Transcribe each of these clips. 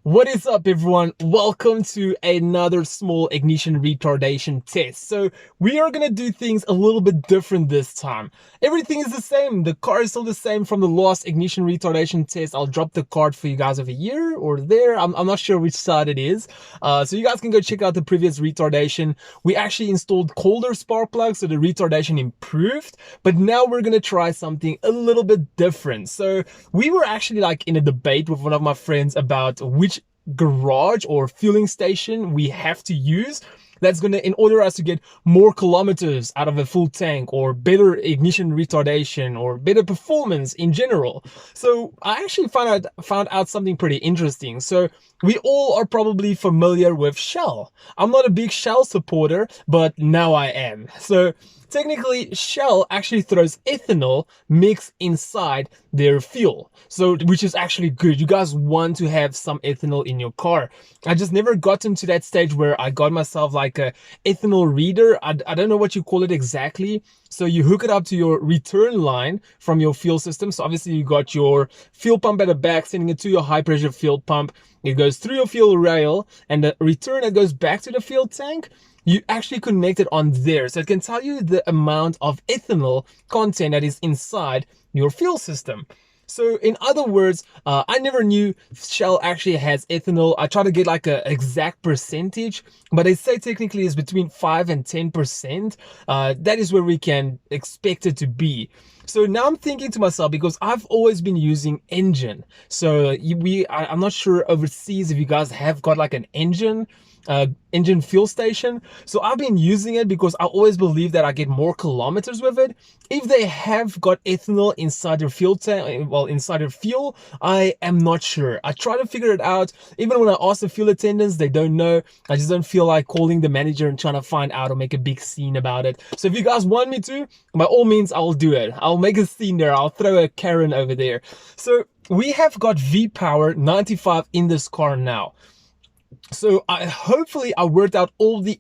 What is up, everyone? Welcome to another small ignition retardation test. So we are gonna do things a little bit different this time. Everything is the same. The car is still the same from the last ignition retardation test. I'll drop the card for you guys over here or there. I'm not sure which side it is. So you guys can go check out the previous retardation. We actually installed colder spark plugs, so the retardation improved. But now we're gonna try something a little bit different. So we were actually like in a debate with one of my friends about which garage or fueling station we have to use that's going to, in order us to get more kilometers out of a full tank, or better ignition retardation, or better performance in general. So I actually found out something pretty interesting. So we all are probably familiar with Shell. I'm not a big Shell supporter, but now I am. So technically, Shell actually throws ethanol mix inside their fuel, so which is actually good. You guys want to have some ethanol in your car. I just never gotten to that stage where I got myself like a ethanol reader. I don't know what you call it exactly. So you hook it up to your return line from your fuel system. So obviously you got your fuel pump at the back, sending it to your high pressure fuel pump. It goes through your fuel rail, and the return that goes back to the fuel tank, you actually connect it on there. So it can tell you the amount of ethanol content that is inside your fuel system. So in other words, I never knew Shell actually has ethanol. I try to get like an exact percentage, but they say technically it's between 5 and 10%. That is where we can expect it to be. So now I'm thinking to myself, because I've always been using engine. So I'm not sure overseas if you guys have got like an engine fuel station. So I've been using it because I always believe that I get more kilometers with it. If they have got ethanol inside their fuel tank, well, inside their fuel, I am not sure. I try to figure it out. Even when I ask the fuel attendants, they don't know. I just don't feel like calling the manager and trying to find out or make a big scene about it. So if you guys want me to, by all means, I'll do it. I'll make a scene there. I'll throw a Karen over there. So we have got V-Power 95 in this car now. So hopefully I worked out all the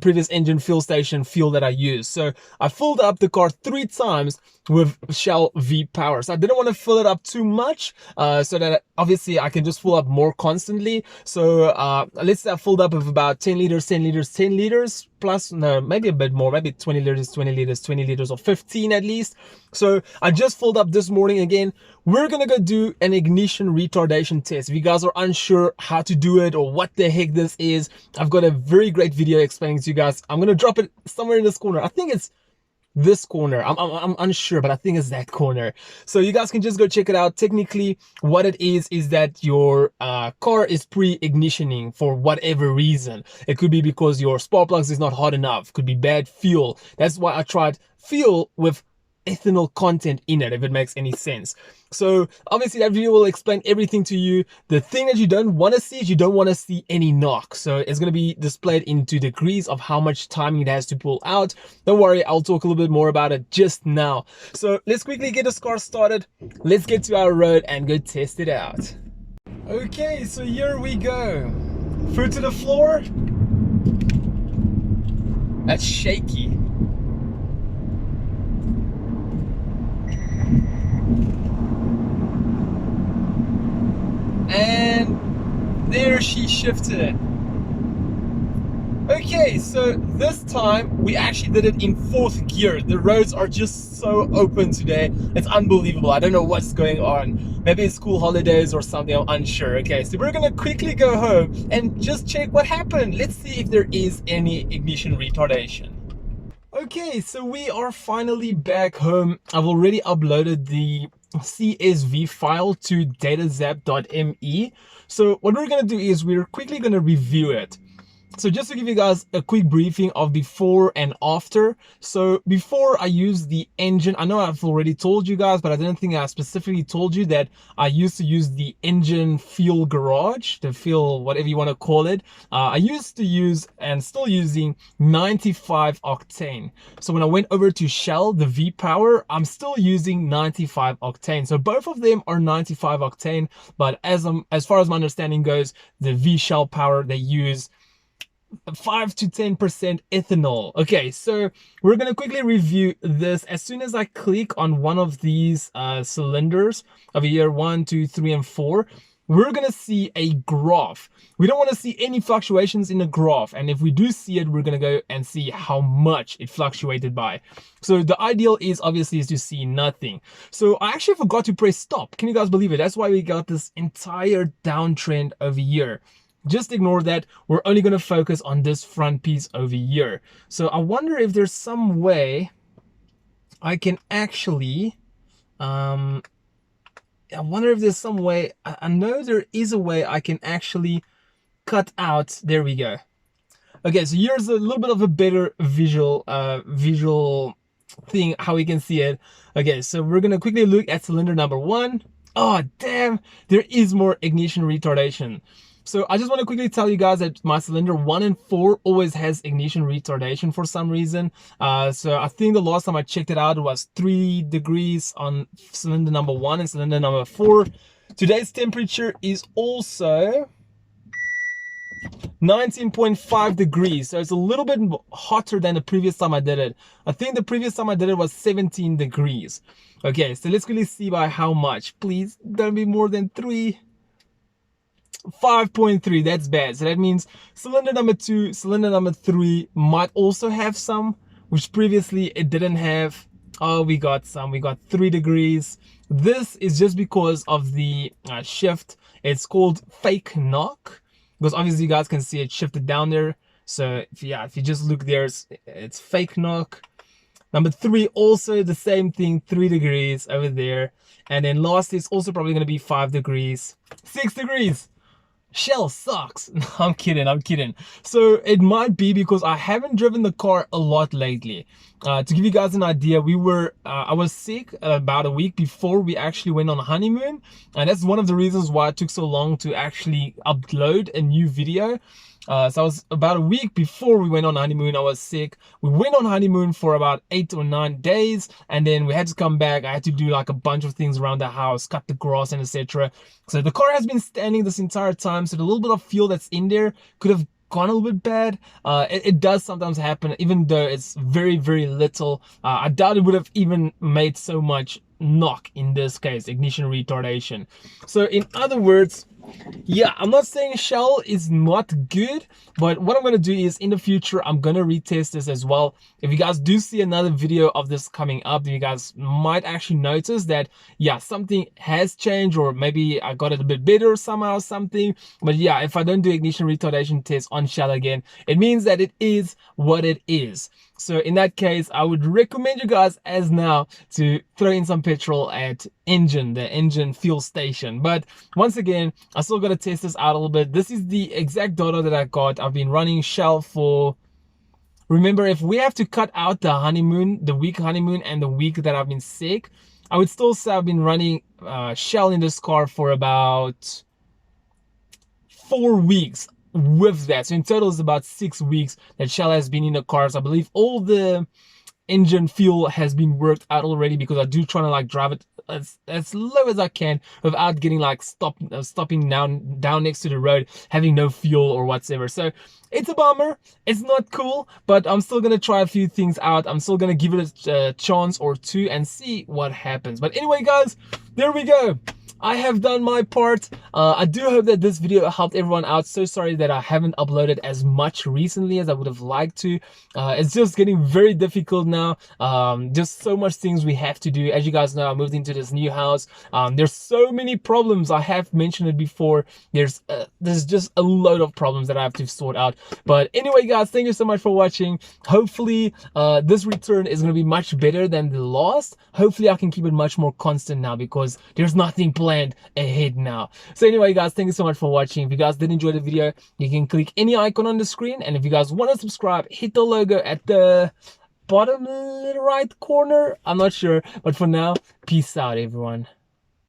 previous engine fuel station fuel that I used. So I filled up the car 3 times with Shell V-Power. So I didn't want to fill it up too much, so that obviously I can just fill up more constantly. So let's say I filled up with about 10 liters, 10 liters, 10 liters, plus, no, maybe a bit more, maybe 20 liters, 20 liters, 20 liters, or 15 at least. So I just filled up this morning again. We're gonna go do an ignition retardation test. If you guys are unsure how to do it or what the heck this is, I've got a very great video explaining to you guys. I'm gonna drop it somewhere in this corner. I think it's this corner. I'm unsure, but I think it's that corner. So you guys can just go check it out. Technically, what it is that your car is pre-ignitioning for whatever reason. It could be because your spark plugs is not hot enough. Could be bad fuel. That's why I tried fuel with ethanol content in it, if it makes any sense. So obviously that video will explain everything to you. The thing that you don't want to see is you don't want to see any knock. So it's going to be displayed into degrees of how much timing it has to pull out. Don't worry, I'll talk a little bit more about it just now. So let's quickly get this car started. Let's get to our road and go test it out. Okay, so here we go. Foot to the floor. That's shaky. And there she shifted it. Okay, so this time we actually did it in 4th gear. The roads are just so open today. It's unbelievable. I don't know what's going on. Maybe it's school holidays or something. I'm unsure. Okay, so we're gonna quickly go home and just check what happened. Let's see if there is any ignition retardation. Okay, so we are finally back home. I've already uploaded the CSV file to datazap.me. So what we're going to do is we're quickly going to review it. So just to give you guys a quick briefing of before and after. So before, I used the engine. I know I've already told you guys, but I didn't think I specifically told you that I used to use the engine fuel garage, the fuel, whatever you want to call it. I used to use and still using 95 octane. So when I went over to Shell, the V-Power, I'm still using 95 octane. So both of them are 95 octane, but as far as my understanding goes, the V-Shell Power, they use 5 to 10% ethanol. Okay, so we're gonna quickly review this. As soon as I click on one of these cylinders over here, 1, 2, 3, and 4, we're gonna see a graph. We don't want to see any fluctuations in the graph, and if we do see it, we're gonna go and see how much it fluctuated by. So the ideal is obviously is to see nothing. So I actually forgot to press stop. Can you guys believe it? That's why we got this entire downtrend over here. Just ignore that. We're only going to focus on this front piece over here. So I wonder if there's some way I can actually I wonder if there's some way. I know there is a way I can actually cut out. There we go. Okay, so here's a little bit of a better visual thing how we can see it. Okay, so we're gonna quickly look at cylinder number 1. Oh damn, there is more ignition retardation. So I just want to quickly tell you guys that my cylinder 1 and 4 always has ignition retardation for some reason. So I think the last time I checked it out, it was 3 degrees on cylinder number 1 and cylinder number 4. Today's temperature is also 19.5 degrees, so it's a little bit hotter than the previous time I did it. I think the previous time I did it was 17 degrees. Okay, so let's quickly see by how much. Please don't be more than 3. 5.3, that's bad. So that means cylinder number 2, cylinder number 3 might also have some, which previously it didn't have. Oh, we got some. We got 3 degrees. This is just because of the shift. It's called fake knock, because obviously you guys can see it shifted down there. So if you just look there, it's fake knock. Number 3, also the same thing, 3 degrees over there. And then lastly, it's also probably going to be 5 degrees. 6 degrees. Shell sucks. No, I'm kidding. So it might be because I haven't driven the car a lot lately. To give you guys an idea, I was sick about a week before we actually went on honeymoon, and that's one of the reasons why it took so long to actually upload a new video. So I was about a week before we went on honeymoon. I was sick. We went on honeymoon for about 8 or 9 days, and then we had to come back. I had to do like a bunch of things around the house, cut the grass and etc. So the car has been standing this entire time, so the little bit of fuel that's in there could have gone a little bit bad. It does sometimes happen, even though it's very, very little. I doubt it would have even made so much knock in this case, ignition retardation. So in other words, yeah, I'm not saying Shell is not good, but what I'm going to do is in the future, I'm going to retest this as well. If you guys do see another video of this coming up, then you guys might actually notice that, yeah, something has changed, or maybe I got it a bit better somehow, something. But yeah, if I don't do ignition retardation test on Shell again, it means that it is what it is. So in that case, I would recommend you guys as now to throw in some petrol at the engine fuel station. But once again, I still got to test this out a little bit. This is the exact data that I got. I've been running Shell for, remember, if we have to cut out the honeymoon, the week honeymoon and the week that I've been sick, I would still say I've been running Shell in this car for about 4 weeks. With that, so in total it's about 6 weeks that Shell has been in the cars. I believe all the engine fuel has been worked out already, because I do try to like drive it as low as I can without getting like stopping down next to the road, having no fuel or whatsoever. So it's a bummer, it's not cool, but I'm still gonna try a few things out. I'm still gonna give it a chance or two and see what happens. But anyway guys, there we go. I have done my part. I do hope that this video helped everyone out. So sorry that I haven't uploaded as much recently as I would have liked to. It's just getting very difficult now. Just so much things we have to do. As you guys know, I moved into this new house. There's so many problems. I have mentioned it before. There's just a load of problems that I have to sort out. But anyway guys, thank you so much for watching. Hopefully this return is going to be much better than the last. Hopefully I can keep it much more constant now, because there's nothing planned ahead now. So anyway guys, thank you so much for watching. If you guys did enjoy the video, you can click any icon on the screen, and if you guys want to subscribe, hit the logo at the bottom right corner. I'm not sure, but for now, peace out everyone.